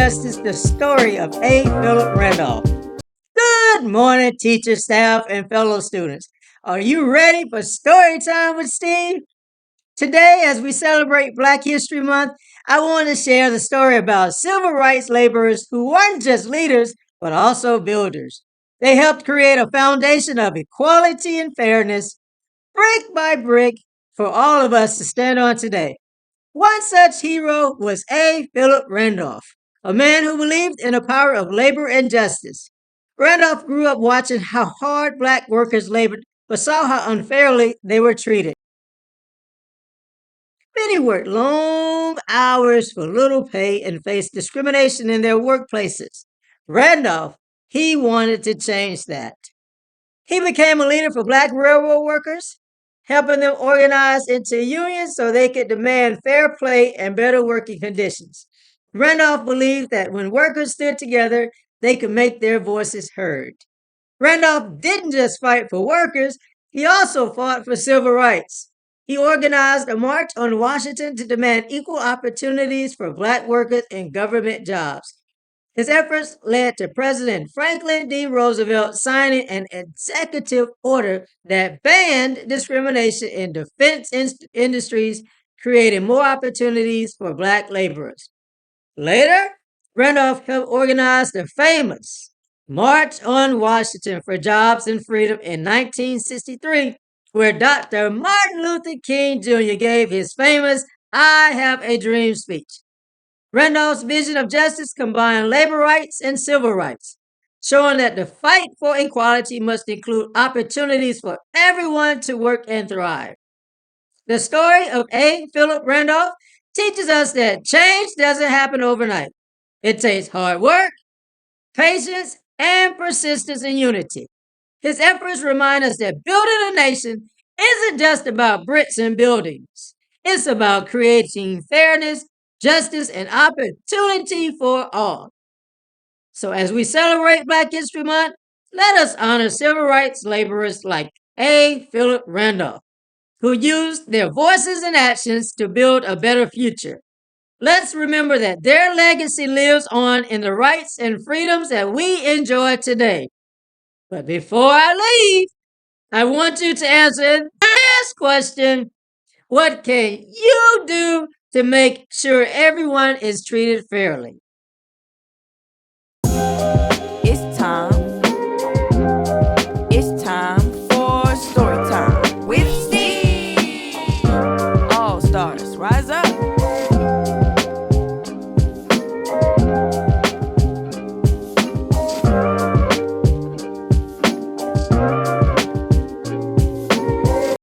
Justice, the story of A. Philip Randolph. Good morning, teacher, staff, and fellow students. Are you ready for story time with Steve? Today, as we celebrate Black History Month, I want to share the story about civil rights laborers who weren't just leaders, but also builders. They helped create a foundation of equality and fairness, brick by brick, for all of us to stand on today. One such hero was A. Philip Randolph, a man who believed in the power of labor and justice. Randolph grew up watching how hard black workers labored, but saw how unfairly they were treated. Many worked long hours for little pay and faced discrimination in their workplaces. Randolph, he wanted to change that. He became a leader for black railroad workers, helping them organize into unions so they could demand fair play and better working conditions. Randolph believed that when workers stood together, they could make their voices heard. Randolph didn't just fight for workers, he also fought for civil rights. He organized a march on Washington to demand equal opportunities for black workers in government jobs. His efforts led to President Franklin D. Roosevelt signing an executive order that banned discrimination in defense industries, creating more opportunities for black laborers. Later, Randolph helped organize the famous March on Washington for Jobs and Freedom in 1963, where Dr. Martin Luther King Jr. gave his famous I Have a Dream speech. Randolph's vision of justice combined labor rights and civil rights, showing that the fight for equality must include opportunities for everyone to work and thrive. The story of A. Philip Randolph teaches us that change doesn't happen overnight. It takes hard work, patience, and persistence and unity. His efforts remind us that building a nation isn't just about bricks and buildings. It's about creating fairness, justice, and opportunity for all. So as we celebrate Black History Month, let us honor civil rights laborers like A. Philip Randolph, who used their voices and actions to build a better future. Let's remember that their legacy lives on in the rights and freedoms that we enjoy today. But before I leave, I want you to answer this question. What can you do to make sure everyone is treated fairly?